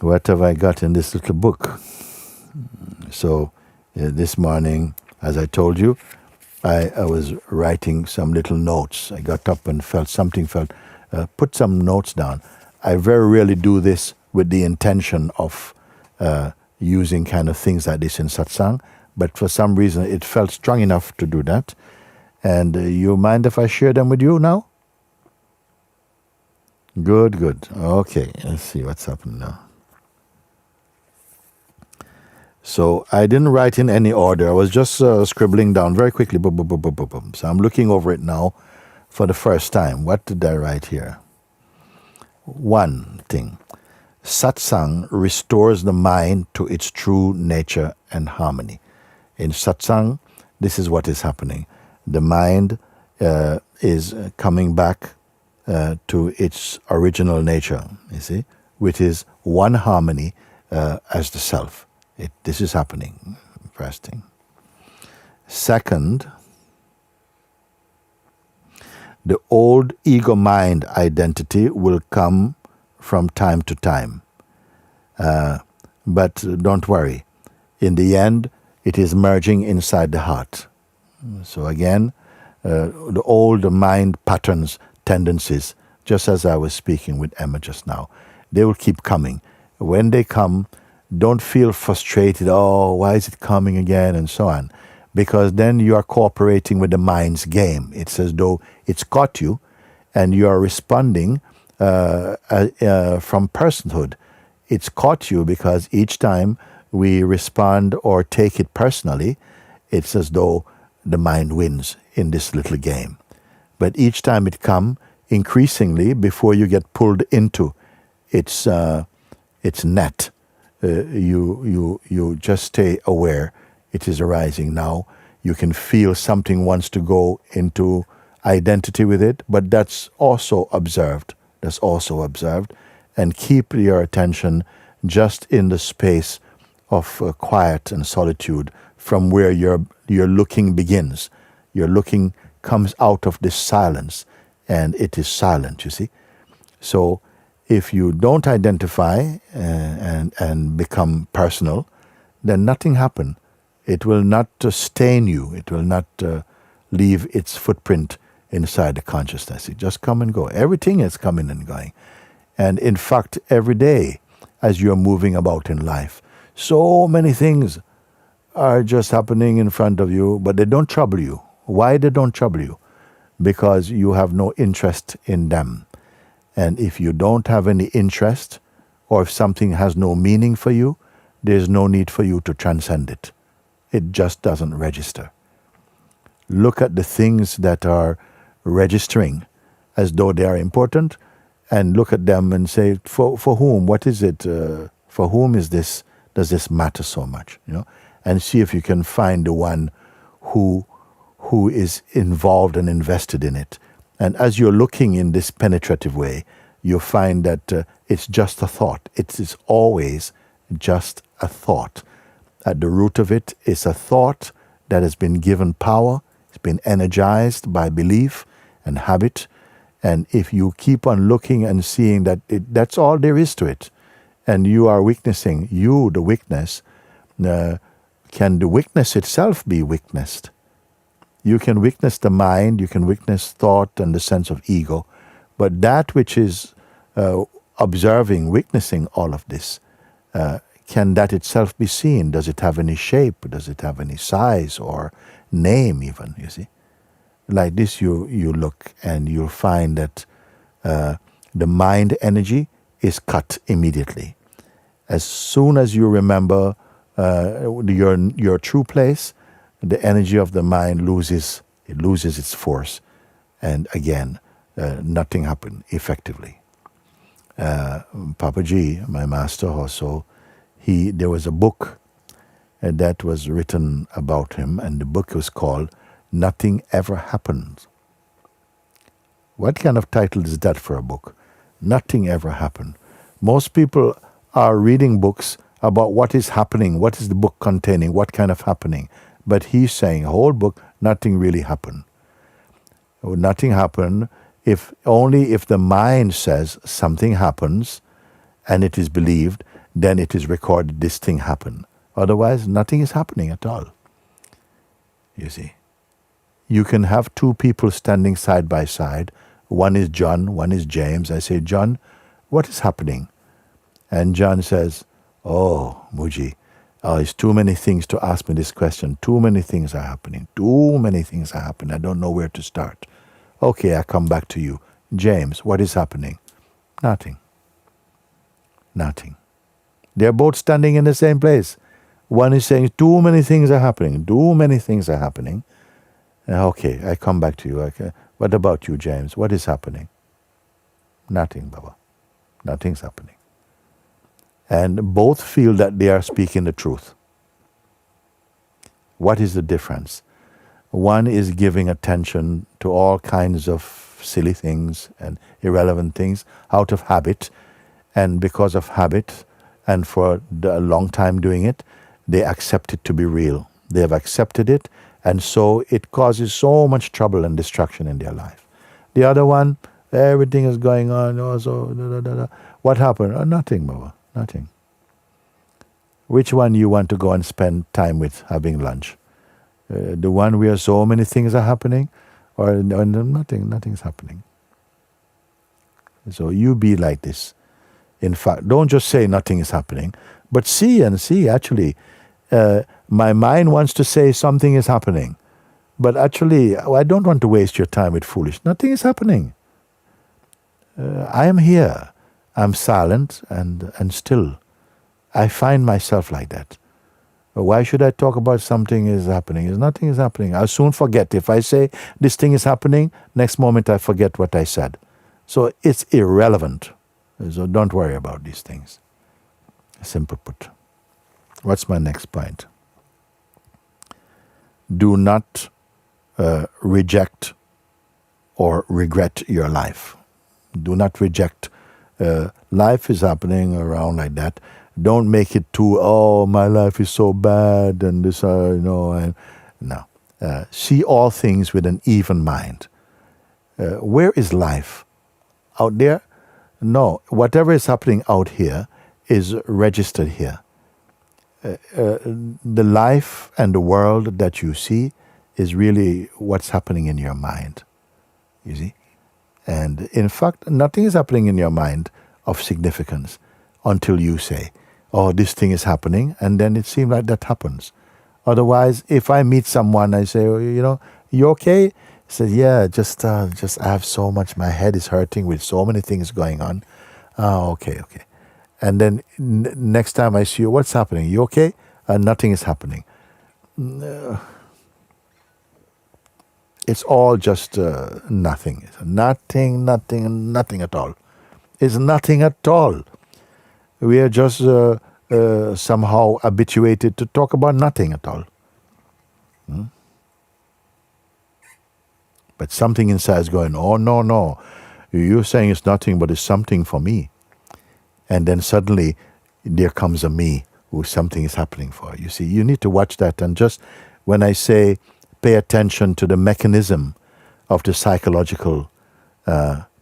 what have I got in this little book? So this morning, as I told you, I was writing some little notes. I got up and put some notes down. I very rarely do this with the intention of using kind of things like this in satsang, but for some reason it felt strong enough to do that. And you mind if I share them with you now? Good. Okay, let's see what's happening now. So I didn't write in any order. I was just scribbling down very quickly. Boom, boom, boom, boom, boom, boom. So I'm looking over it now for the first time. What did I write here? One thing. Satsang restores the mind to its true nature and harmony. In satsang, this is what is happening. The mind is coming back to its original nature, you see, which is one harmony as the self. This is happening, first thing. Second, the old ego mind identity will come from time to time. But don't worry. In the end, it is merging inside the heart. So again, the old mind patterns, tendencies, just as I was speaking with Emma just now, they will keep coming. When they come, don't feel frustrated, oh, why is it coming again, and so on. Because then you are cooperating with the mind's game. It's as though it's caught you, and you are responding from personhood. It's caught you because each time we respond or take it personally, it's as though the mind wins in this little game. But each time it comes, increasingly, before you get pulled into its net, you just stay aware. It is arising now. You can feel something wants to go into identity with it, but that's also observed. And keep your attention just in the space of quiet and solitude from where your looking begins. Your looking comes out of this silence, and it is silent, you see. So if you don't identify and become personal, then nothing happens. It will not stain you. It will not leave its footprint inside the consciousness. It just come and go. Everything is coming and going. And in fact, every day, as you're moving about in life, so many things are just happening in front of you, but they don't trouble you. Why they don't trouble you? Because you have no interest in them. And if you don't have any interest, or if something has no meaning for you, there's no need for you to transcend it. It just doesn't register. Look at the things that are registering as though they are important, and look at them and say, for whom? What is it? For whom is this? Does this matter so much? You know, and see if you can find the one who is involved and invested in it. And as you're looking in this penetrative way, you find that it's just a thought. It is always just a thought. At the root of it is a thought that has been given power, it's been energized by belief and habit. And if you keep on looking and seeing that that's all there is to it, and you are witnessing, the witness, can the witness itself be witnessed? You can witness the mind, you can witness thought and the sense of ego, but that which is observing, witnessing all of this, can that itself be seen? Does it have any shape? Does it have any size or name even, you see? Like this you look and you'll find that the mind energy is cut immediately. As soon as you remember your true place, the energy of the mind loses its force, and again, nothing happened effectively. Papa G, my master also, there was a book that was written about him, and the book was called Nothing Ever Happened. What kind of title is that for a book? Nothing ever happened. Most people are reading books about what is happening, what is the book containing, what kind of happening. But he's saying, whole book, nothing really happened. Nothing happened only if the mind says something happens and it is believed, then it is recorded this thing happened. Otherwise, nothing is happening at all. You see. You can have two people standing side by side. One is John, one is James. I say, John, what is happening? And John says, oh, Mooji, it's too many things to ask me this question. Too many things are happening. Too many things are happening. I don't know where to start. Okay, I come back to you. James, what is happening? Nothing. Nothing. They're both standing in the same place. One is saying, too many things are happening. Too many things are happening. Okay, I come back to you. Okay. What about you, James? What is happening? Nothing, Baba. Nothing's happening. And both feel that they are speaking the truth. What is the difference? One is giving attention to all kinds of silly things and irrelevant things out of habit. And because of habit, and for a long time doing it, they accept it to be real. They have accepted it, and so it causes so much trouble and destruction in their life. The other one, everything is going on. Also, what happened? Oh, nothing, Baba. Nothing. Which one you want to go and spend time with having lunch? The one where so many things are happening, or nothing's happening. So you be like this. In fact, don't just say nothing is happening, but see, actually, my mind wants to say something is happening. But actually, I don't want to waste your time with foolish. Nothing is happening. I am here. I'm silent and still. I find myself like that. Why should I talk about something is happening? Nothing is happening. I'll soon forget. If I say this thing is happening, next moment I forget what I said. So it's irrelevant. So don't worry about these things. Simple put. What's my next point? Do not reject or regret your life. Do not reject. Life is happening around like that. Don't make it too, oh, my life is so bad and this, no. See all things with an even mind. Where is life? Out there? No. Whatever is happening out here is registered here. The life and the world that you see is really what's happening in your mind. You see? And in fact, nothing is happening in your mind of significance until you say, oh, this thing is happening, and then it seems like that happens. Otherwise, if I meet someone, I say, you okay? He says, yeah, just I have so much, my head is hurting with so many things going on. Oh, okay. And then next time I see you, what's happening? You okay? Nothing is happening. It's all just nothing. Nothing at all. It's nothing at all. We are just somehow habituated to talk about nothing at all. But something inside is going, oh, no. You're saying it's nothing, but it's something for me. And then suddenly there comes a me who something is happening for. You see, you need to watch that. And just when I say pay attention to the mechanism of the psychological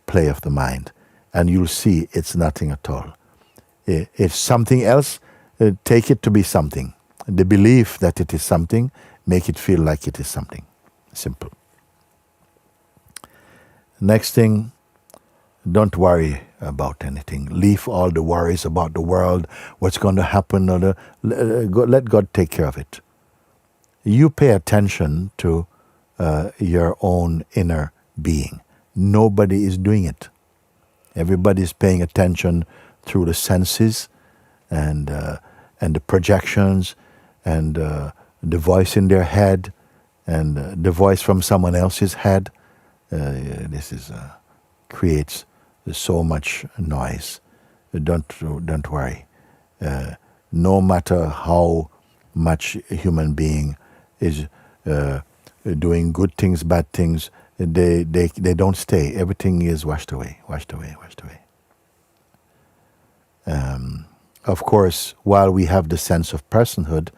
play of the mind, and you'll see it's nothing at all. If something else, take it to be something. The belief that it is something, make it feel like it is something. Simple. Next thing, don't worry about anything. Leave all the worries about the world, what's going to happen, let God take care of it. You pay attention to your own inner being. Nobody is doing it. Everybody is paying attention through the senses and the projections and the voice in their head and the voice from someone else's head. This is creates so much noise. Don't worry. No matter how much a human being is doing good things, bad things, they don't stay. Everything is washed away. Of course, while we have the sense of personhood,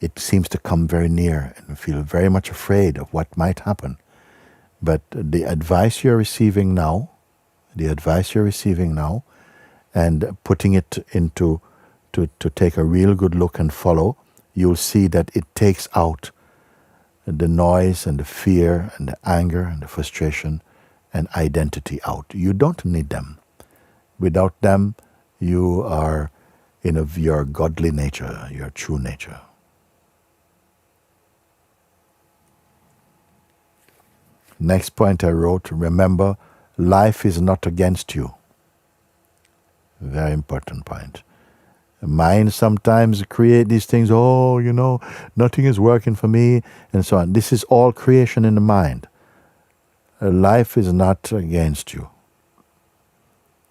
it seems to come very near and feel very much afraid of what might happen. But the advice you're receiving now, and putting it into to take a real good look and follow, you'll see that it takes out the noise and the fear and the anger and the frustration and identity out. You don't need them. Without them, you are in your godly nature, your true nature. Next point I wrote, remember, life is not against you. Very important point. The mind sometimes create these things, nothing is working for me, and so on. This is all creation in the mind. Life is not against you.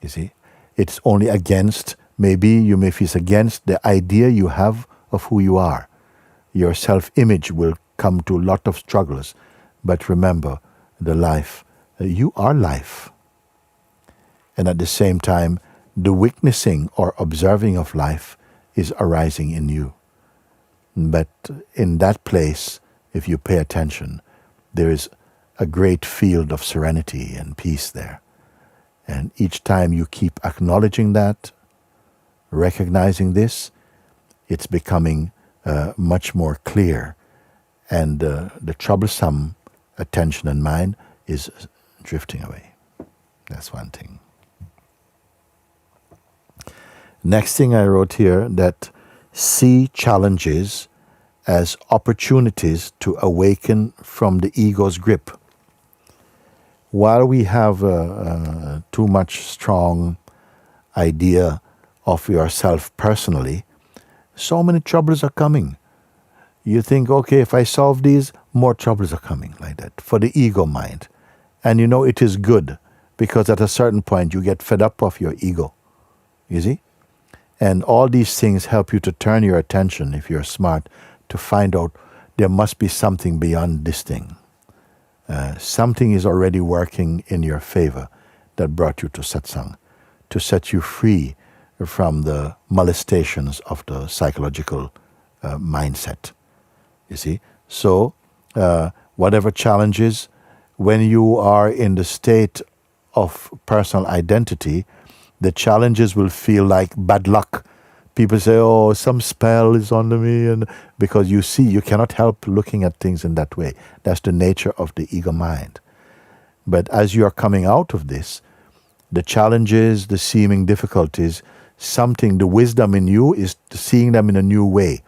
You see? It's only against, maybe you may feel against the idea you have of who you are. Your self-image will come to a lot of struggles. But remember, the life, you are life. And at the same time, the witnessing or observing of life is arising in you. But in that place, if you pay attention, there is a great field of serenity and peace there. And each time you keep acknowledging that, recognizing this, it's becoming much more clear. And the troublesome attention and mind is drifting away. That's one thing. Next thing I wrote here, that see challenges as opportunities to awaken from the ego's grip. While we have too much strong idea of yourself personally, so many troubles are coming. You think, okay, if I solve these, more troubles are coming like that for the ego mind. And it is good, because at a certain point you get fed up of your ego. You see? And all these things help you to turn your attention, if you're smart, to find out there must be something beyond this thing. Something is already working in your favor that brought you to satsang, to set you free from the molestations of the psychological mindset. You see? So, whatever challenges, when you are in the state of personal identity, the challenges will feel like bad luck. People say, oh, some spell is under me, and because you cannot help looking at things in that way. That's the nature of the ego mind. But as you are coming out of this, the challenges, the seeming difficulties, the wisdom in you is seeing them in a new way.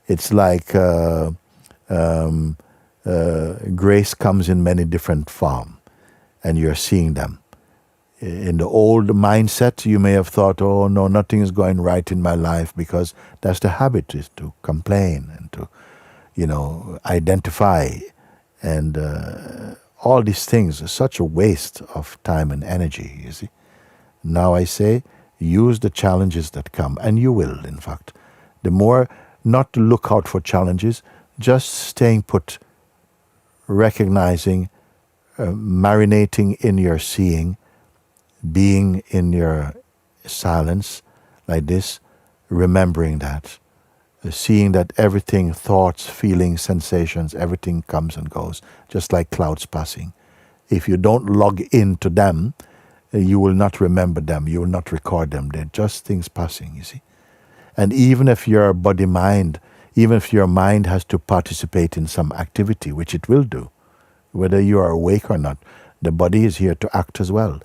It's like grace comes in many different forms, and you're seeing them. In the old mindset, you may have thought, oh no, nothing is going right in my life, because that's the habit, is to complain and to, identify. And all these things are such a waste of time and energy, you see. Now I say, use the challenges that come, and you will, in fact. The more, not to look out for challenges, just staying put, recognizing, marinating in your seeing, being in your silence like this, remembering that, seeing that everything, thoughts, feelings, sensations, everything comes and goes, just like clouds passing. If you don't log into them, you will not remember them, you will not record them. They're just things passing, you see. And even if your body-mind, even if your mind has to participate in some activity, which it will do, whether you are awake or not, the body is here to act as well.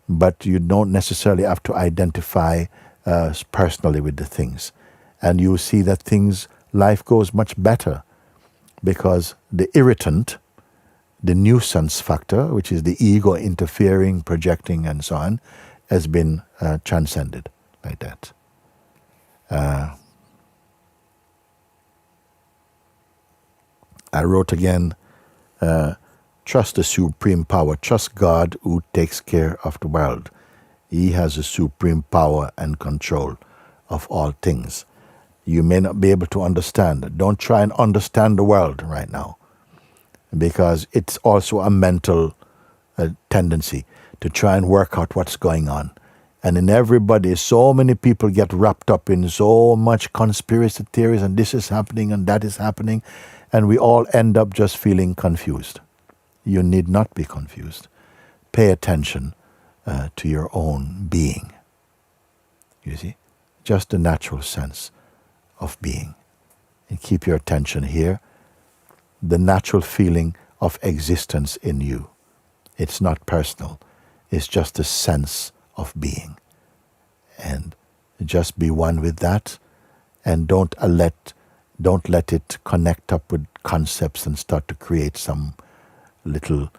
But you don't necessarily have to identify personally with the things. And you see that life goes much better, because the irritant, the nuisance factor, which is the ego interfering, projecting, and so on, has been transcended like that. I wrote again, trust the supreme power. Trust God who takes care of the world. He has the supreme power and control of all things. You may not be able to understand. Don't try and understand the world right now, because it's also a mental tendency to try and work out what's going on. And in everybody, so many people get wrapped up in so much conspiracy theories, and this is happening and that is happening, and we all end up just feeling confused. You need not be confused. Pay attention to your own being. You see? just the natural sense of being. And keep your attention here, the natural feeling of existence in you. It's not personal, it's just a sense of being. And just be one with that, and don't let it connect up with concepts and start to create some little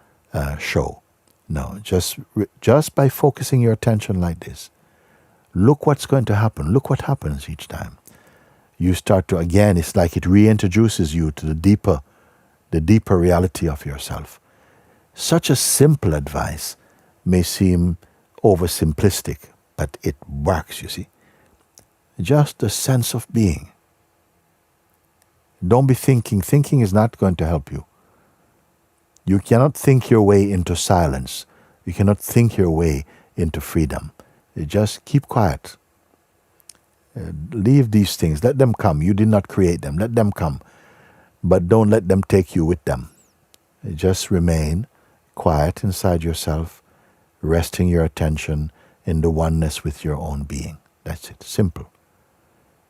show. No, just by focusing your attention like this, look what's going to happen. Look what happens each time. You start to, again, it's like it reintroduces you to the deeper reality of yourself. Such a simple advice may seem oversimplistic, but it works, you see. Just a sense of being. Don't be thinking. Thinking is not going to help you. You cannot think your way into silence. You cannot think your way into freedom. You just keep quiet. Leave these things. Let them come. You did not create them. Let them come. But don't let them take you with them. Just remain quiet inside yourself, resting your attention in the oneness with your own being. That's it. Simple.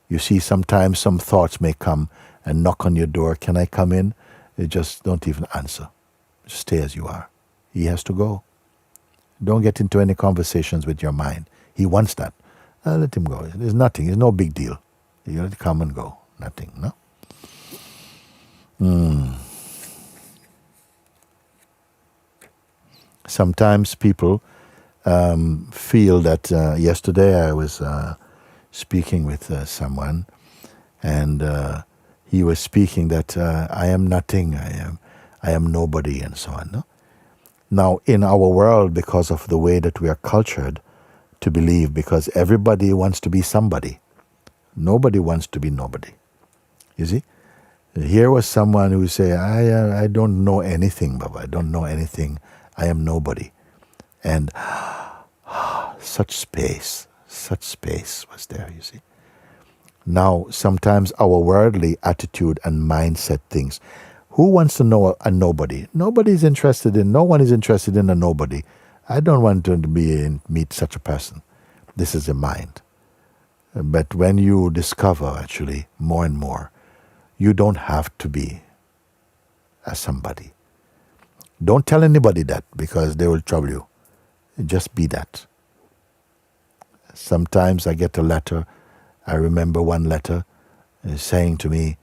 You see, sometimes some thoughts may come and knock on your door. Can I come in? You just don't even answer. Just stay as you are. He has to go. Don't get into any conversations with your mind. He wants that. Let him go. There's nothing. It's no big deal. You let it come and go. Nothing, no? Sometimes people feel that yesterday I was speaking with someone, and he was speaking that I am nothing, I am nobody, and so on. No? Now, in our world, because of the way that we are cultured to believe, because everybody wants to be somebody, nobody wants to be nobody. You see? Here was someone who say, I don't know anything, Baba. I don't know anything. I am nobody. And such space was there, you see. Now, sometimes our worldly attitude and mindset things. Who wants to know a nobody? No one is interested in a nobody. I don't want to meet such a person. This is the mind. But when you discover, actually, more and more, you don't have to be a somebody. Don't tell anybody that, because they will trouble you. Just be that. Sometimes I get a letter. I remember one letter saying to me,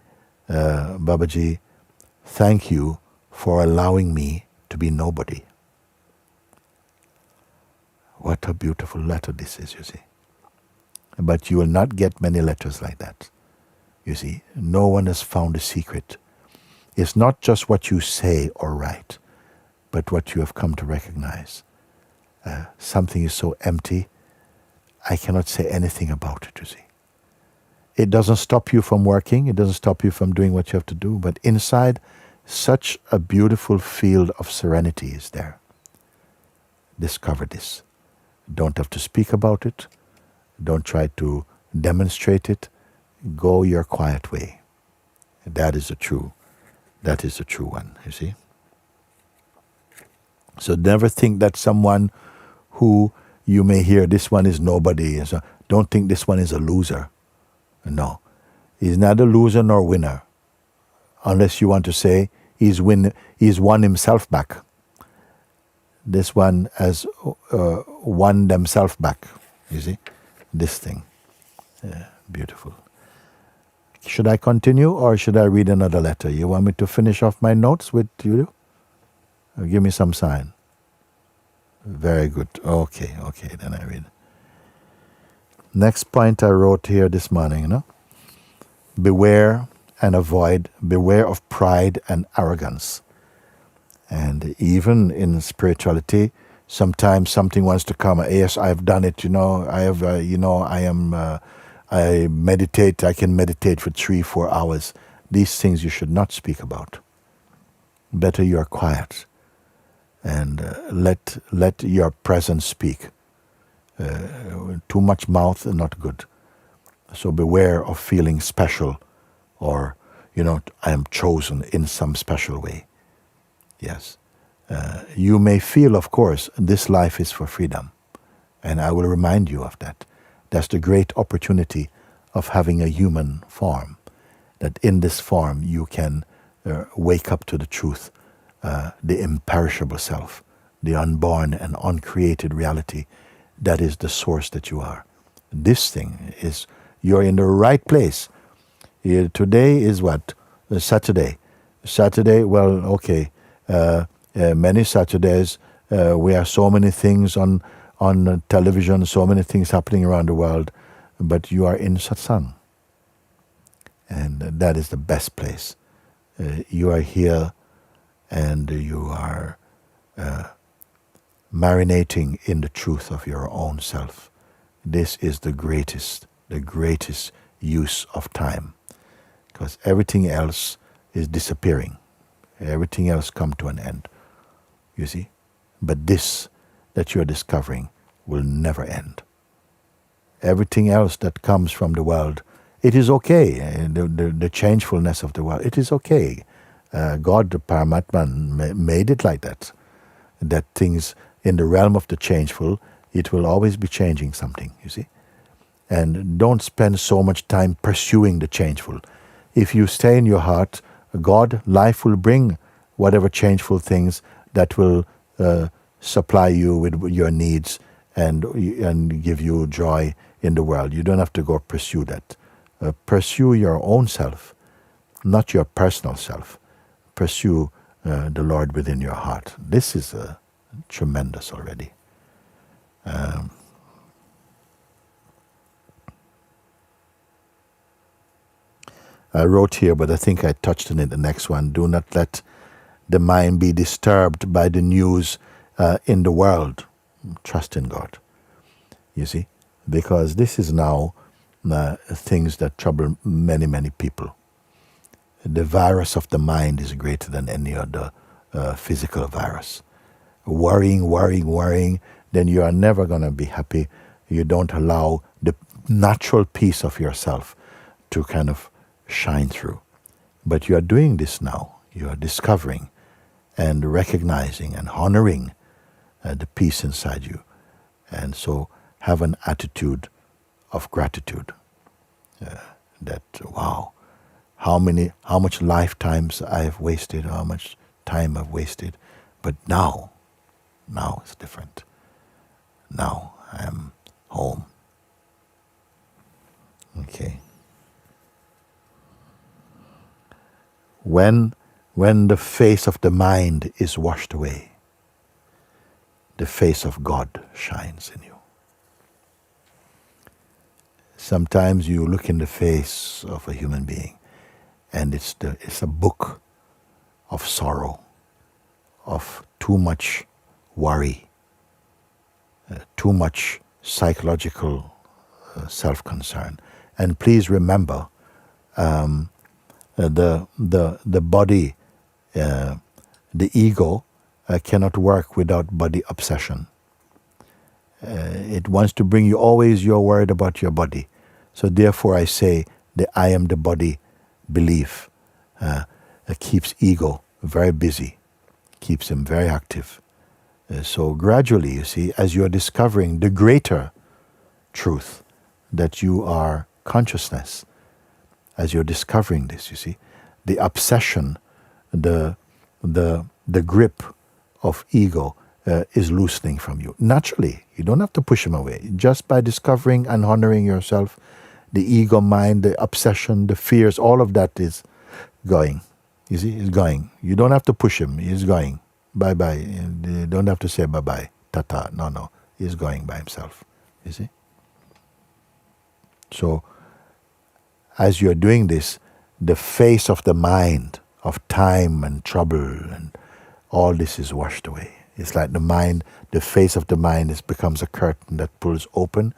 Babaji, thank you for allowing me to be nobody. What a beautiful letter this is, you see. But you will not get many letters like that. You see, no one has found a secret. It's not just what you say or write, but what you have come to recognize. Something is so empty, I cannot say anything about it, you see. It doesn't stop you from working, it doesn't stop you from doing what you have to do, but inside, such a beautiful field of serenity is there. Discover this. Don't have to speak about it. Don't try to demonstrate it. Go your quiet way. That is the true one, you see. So never think that someone who you may hear, this one is nobody, so don't think this one is a loser. No. He's not a loser nor winner. Unless you want to say he's won himself back. This one has won themselves back. You see? This thing. Beautiful. Should I continue or should I read another letter? You want me to finish off my notes with you? Give me some sign. Very good. Okay, then I read. Next point I wrote here this morning, beware and avoid, beware of pride and arrogance. And even in spirituality, sometimes something wants to come. Yes, I've done it, I meditate, I can meditate for 3-4 hours. These things you should not speak about. Better you are quiet and let your presence speak. Too much mouth is not good. So beware of feeling special or, I am chosen in some special way. Yes. You may feel, of course, this life is for freedom. And I will remind you of that. That's the great opportunity of having a human form, that in this form you can wake up to the truth, the imperishable self, the unborn and uncreated reality that is the source that you are. This thing is, you're in the right place. Today is what? Saturday. Saturday, well, okay. Many Saturdays, we have so many things on television, so many things happening around the world, but you are in satsang. And that is the best place. You are here and you are marinating in the truth of your own self. This is the greatest use of time, because everything else is disappearing. Everything else come to an end, you see. But this that you're discovering will never end. Everything else that comes from the world, it is okay. The changefulness of the world, it is okay. God, the Paramatman, made it like that. That things in the realm of the changeful, it will always be changing something, you see. And don't spend so much time pursuing the changeful. If you stay in your heart, God, life will bring whatever changeful things that will supply you with your needs and give you joy in the world. You don't have to go pursue that. Pursue your own self, not your personal self. Pursue the Lord within your heart. This is tremendous already. I wrote here, but I think I touched on it the next one. Do not let the mind be disturbed by the news in the world. Trust in God. You see? Because this is now things that trouble many, many people. The virus of the mind is greater than any other physical virus. Worrying, then you are never going to be happy. You don't allow the natural peace of yourself to kind of shine through. But you are doing this now. You are discovering and recognizing and honoring the peace inside you. And so have an attitude of gratitude. That, wow, how much lifetimes I have wasted, how much time I've wasted. But now it's different. Now I am home. Okay. When the face of the mind is washed away, the face of God shines in you. Sometimes you look in the face of a human being and it's a book of sorrow, of too much worry, too much psychological self-concern. And please remember, the body, the ego, cannot work without body obsession. It wants to bring you always, you're worried about your body. So therefore I say the I am the body belief keeps ego very busy, keeps him very active. So gradually, you see, as you're discovering the greater truth, that you are consciousness, as you're discovering this, you see, the obsession, the grip of ego is loosening from you. Naturally, you don't have to push him away. Just by discovering and honoring yourself, the ego mind, the obsession, the fears, all of that is going. You see, it's going. You don't have to push him. He's going. Bye-bye. You don't have to say bye-bye. Ta-ta. No. He's going by himself. You see? So, as you're doing this, the face of the mind, of time and trouble and all this is washed away. It's like the mind, the face of the mind becomes a curtain that pulls open,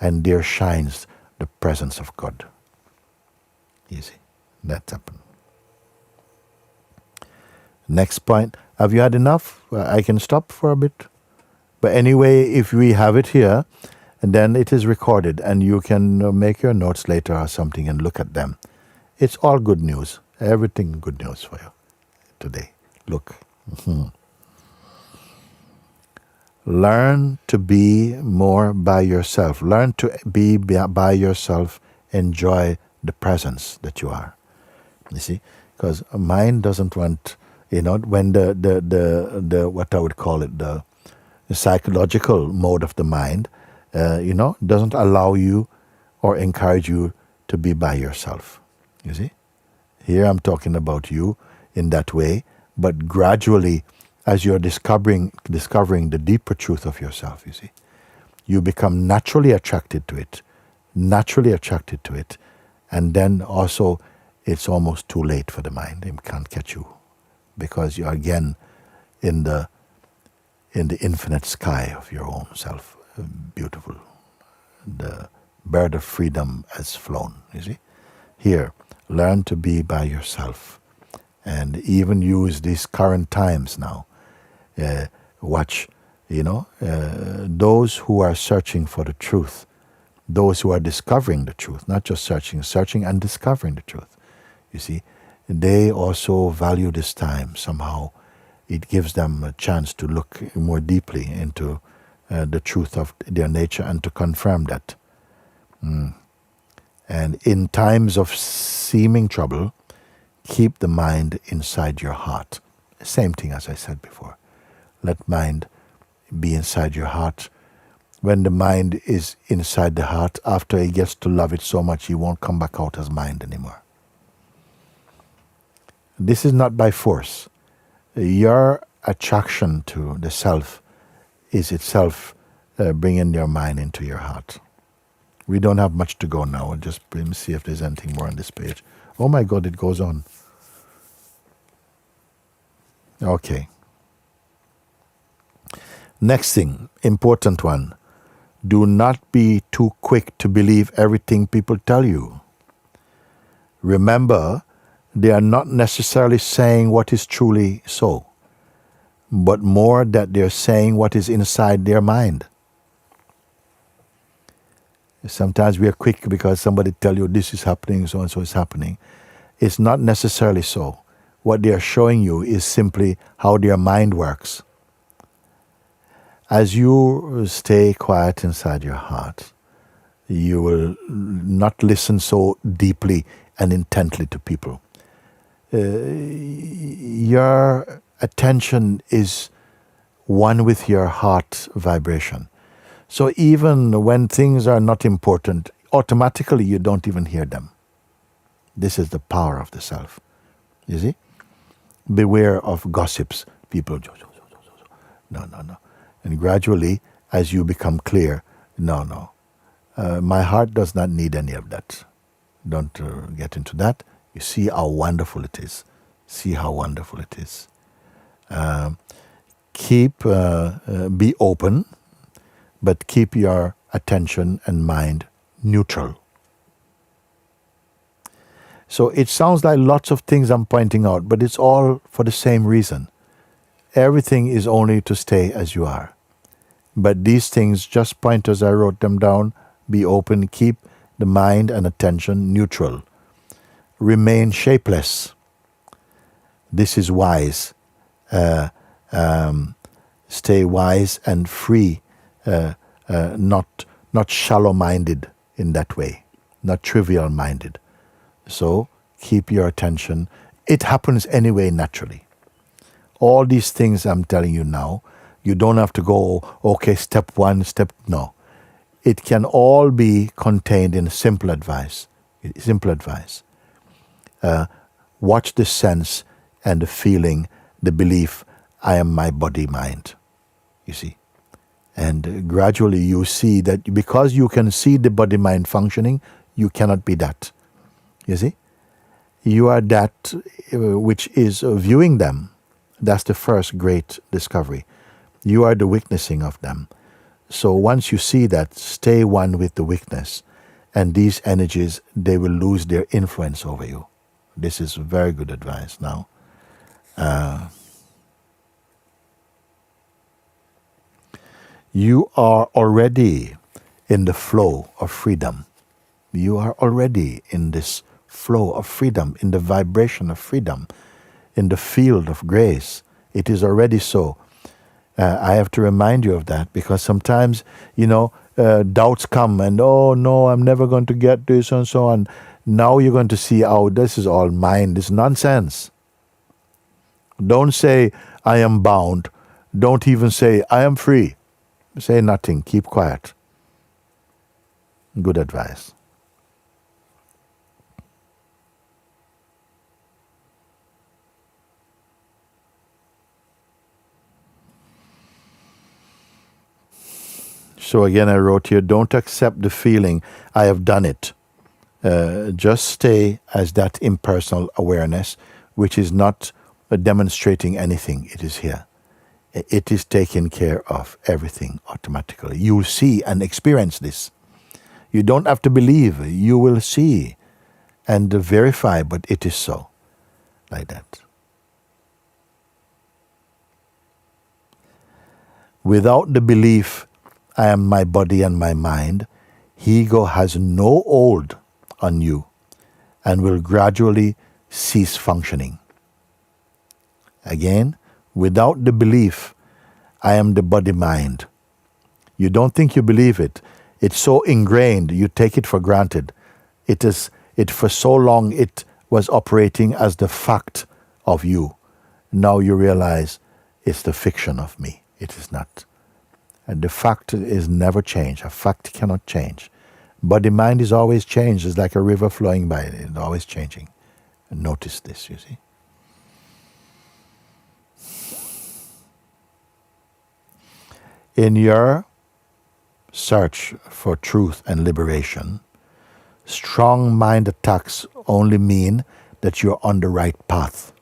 and there shines the presence of God. You see, that's happened. Next point. Have you had enough? I can stop for a bit. But anyway, if we have it here, and then it is recorded, and you can make your notes later or something and look at them. It's all good news. Everything good news for you today. Look. Learn to be more by yourself. Learn to be by yourself. Enjoy the presence that you are. You see, because mind doesn't want, when the what I would call it, the psychological mode of the mind, doesn't allow you or encourage you to be by yourself. You see, here I'm talking about you in that way, but gradually, as you're discovering the deeper truth of yourself, you see, you become naturally attracted to it, and then also it's almost too late for the mind. It can't catch you because you're again in the infinite sky of your own self. Beautiful. The bird of freedom has flown, you see. Here, learn to be by yourself, and even use these current times now. Watch, those who are searching for the truth, those who are discovering the truth, not just searching and discovering the truth. You see, they also value this time somehow. It gives them a chance to look more deeply into the truth of their nature and to confirm that. And in times of seeming trouble, keep the mind inside your heart. Same thing as I said before. Let mind be inside your heart. When the mind is inside the heart, after he gets to love it so much, he won't come back out as mind anymore. This is not by force. Your attraction to the self is itself bringing your mind into your heart. We don't have much to go now. Just let me see if there's anything more on this page. Oh my God, it goes on. Okay. Next thing, important one. Do not be too quick to believe everything people tell you. Remember, they are not necessarily saying what is truly so, but more that they're saying what is inside their mind. Sometimes we are quick because somebody tell you this is happening, so and so is happening. It's not necessarily so. What they are showing you is simply how their mind works. As you stay quiet inside your heart, you will not listen so deeply and intently to people. Your attention is one with your heart vibration. So even when things are not important, automatically you don't even hear them. This is the power of the self. You see? Beware of gossips. People, no. And gradually, as you become clear, no. My heart does not need any of that. Don't get into that. You see how wonderful it is. Be open, but keep your attention and mind neutral. So it sounds like lots of things I'm pointing out, but it's all for the same reason. Everything is only to stay as you are. But these things, just point as I wrote them down, be open, keep the mind and attention neutral. Remain shapeless. This is wise. Stay wise and free, not shallow-minded in that way, not trivial-minded. So keep your attention. It happens anyway naturally. All these things I'm telling you now, you don't have to go, okay, step one, no. It can all be contained in simple advice. Watch the sense and the feeling, the belief, I am my body, mind. You see? And gradually you see that because you can see the body, mind functioning, you cannot be that. You see? You are that which is viewing them. That's the first great discovery. You are the witnessing of them. So once you see that, stay one with the witness. And these energies, they will lose their influence over you. This is very good advice now. You are already in the flow of freedom. You are already in this flow of freedom, in the vibration of freedom, in the field of grace. It is already so. I have to remind you of that, because sometimes, doubts come and, oh no, I'm never going to get this and so on. Now you're going to see, oh, this is all mine. This is nonsense. Don't say, I am bound. Don't even say, I am free. Say nothing. Keep quiet. Good advice. So again, I wrote here, don't accept the feeling, I have done it. Just stay as that impersonal awareness, which is not demonstrating anything. It is here. It is taking care of everything automatically. You will see and experience this. You don't have to believe. You will see and verify, but it is so. Like that. Without the belief, I am my body and my mind, ego has no hold on you and will gradually cease functioning. Again, without the belief, I am the body-mind. You don't think you believe it. It's so ingrained, you take it for granted. It for so long it was operating as the fact of you. Now you realize it's the fiction of me. It is not. And the fact is never changed. A fact cannot change. Body-mind is always changed. It's like a river flowing by. It's always changing. And notice this, you see. In your search for truth and liberation, strong mind attacks only mean that you're on the right path.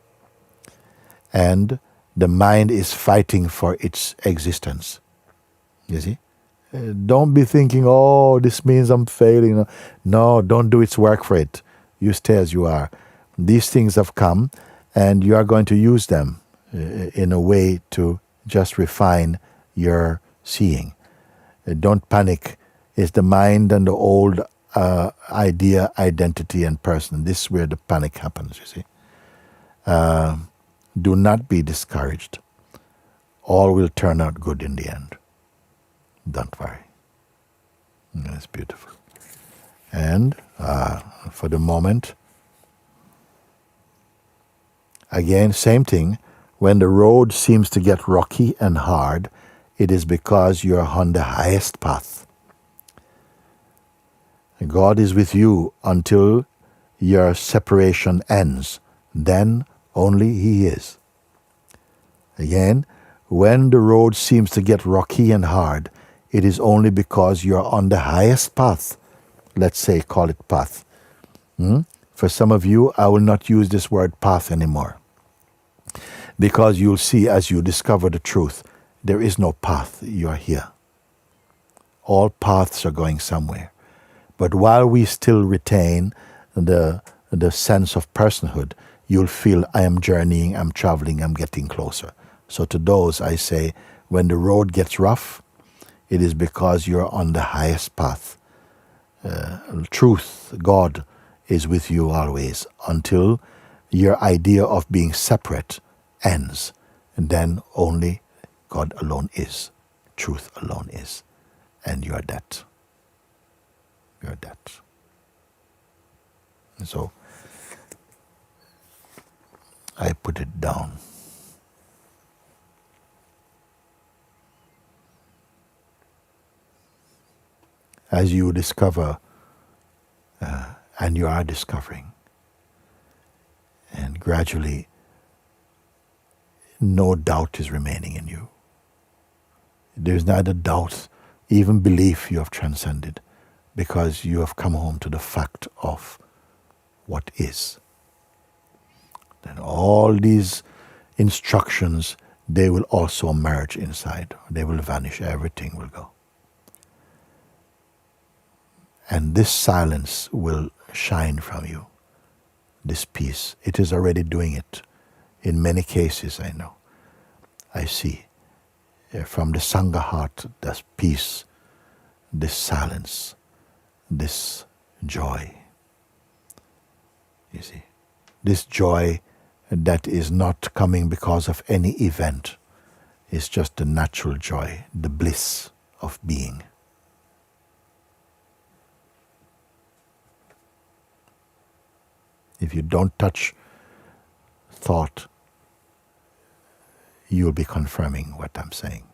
And the mind is fighting for its existence. You see? Don't be thinking, oh, this means I'm failing. No, don't do its work for it. You stay as you are. These things have come, and you are going to use them in a way to just refine your seeing. Don't panic. It's the mind and the old idea, identity, and person. This is where the panic happens, you see. Do not be discouraged. All will turn out good in the end. Don't worry. That's beautiful. And for the moment, again, same thing. When the road seems to get rocky and hard, it is because you're on the highest path. God is with you until your separation ends. Then only He is. Again, when the road seems to get rocky and hard, it is only because you're on the highest path. Let's say, call it path. For some of you, I will not use this word path anymore. Because you'll see as you discover the truth, there is no path. You are here. All paths are going somewhere. But while we still retain the sense of personhood, you'll feel I am journeying, I'm traveling, I'm getting closer. So to those I say, when the road gets rough, it is because you're on the highest path. Truth, God, is with you always until your idea of being separate ends. And then only God alone is. Truth alone is. And you are that. You are that. And so, I put it down. As you discover, and you are discovering, and gradually no doubt is remaining in you. There's neither doubt, even belief you have transcended, because you have come home to the fact of what is. Then all these instructions, they will also merge inside. They will vanish. Everything will go. And this silence will shine from you. This peace. It is already doing it. In many cases, I know. I see. From the Sangha heart, this peace, this silence, this joy. You see. This joy that is not coming because of any event. is just the natural joy, the bliss of being. If you don't touch thought, you will be confirming what I'm saying.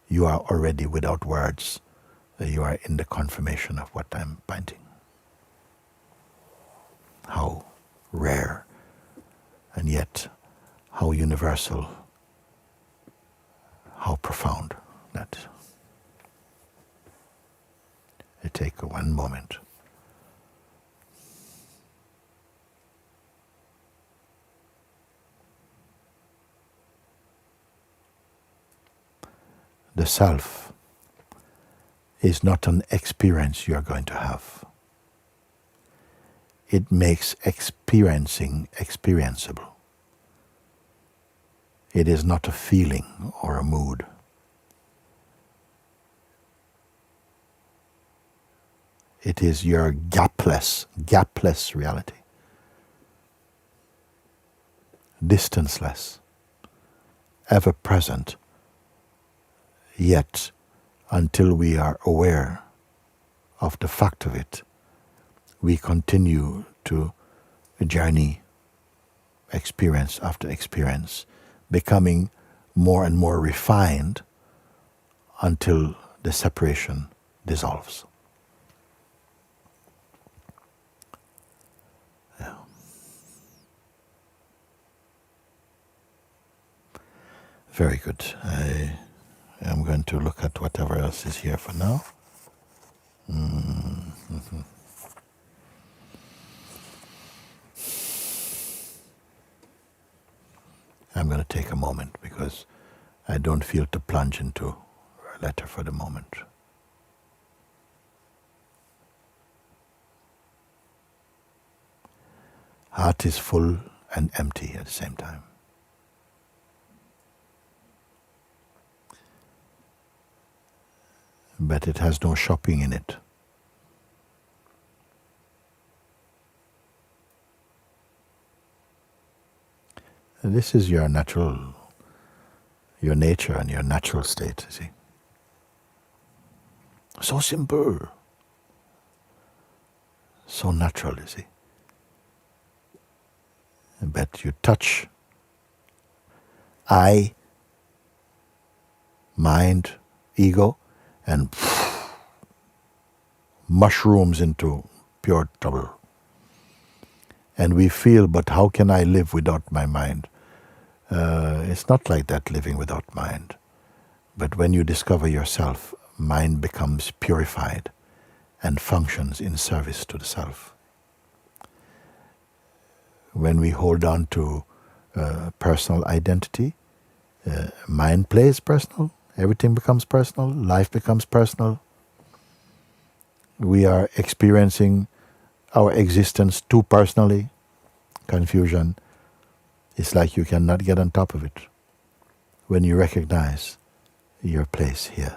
You are already without words. You are in the confirmation of what I'm pointing. How rare, and yet how universal, how profound that is. I take one moment. The self is not an experience you are going to have. It makes experiencing experienceable. It is not a feeling or a mood. It is your gapless reality. Distanceless, ever present, yet until we are aware of the fact of it, we continue to journey experience after experience, becoming more and more refined until the separation dissolves. Yeah. Very good. I'm going to look at whatever else is here for now. Mm-hmm. I'm going to take a moment because I don't feel to plunge into a letter for the moment. Heart is full and empty at the same time. But it has no shopping in it. This is your nature and your natural state, you see. So simple. So natural, you see. But you touch I, mind, ego, and mushrooms into pure trouble. And we feel, but how can I live without my mind? It's not like that, living without mind. But when you discover yourself, mind becomes purified and functions in service to the self. When we hold on to personal identity, mind plays personal, everything becomes personal, life becomes personal. We are experiencing our existence too personally. Confusion. It's like you cannot get on top of it. When you recognize your place here,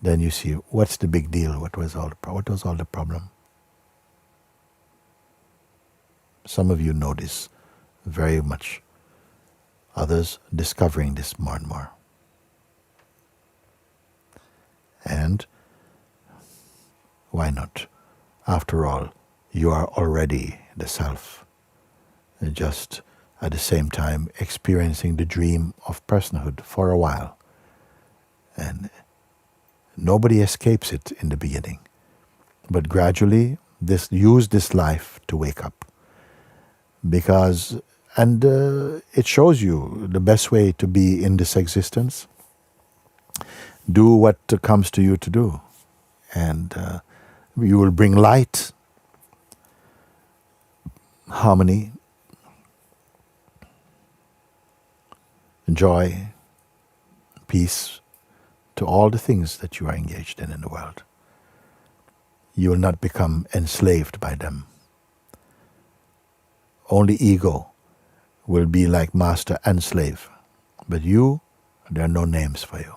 then you see what's the big deal. What was all the problem? Some of you know this very much. Others discovering this more and more. And why not? After all, you are already the self, just at the same time experiencing the dream of personhood for a while. And nobody escapes it in the beginning. But gradually, use this life to wake up. It shows you the best way to be in this existence. Do what comes to you to do. And you will bring light, harmony, joy, peace to all the things that you are engaged in the world. You will not become enslaved by them. Only ego will be like master and slave. But you, there are no names for you.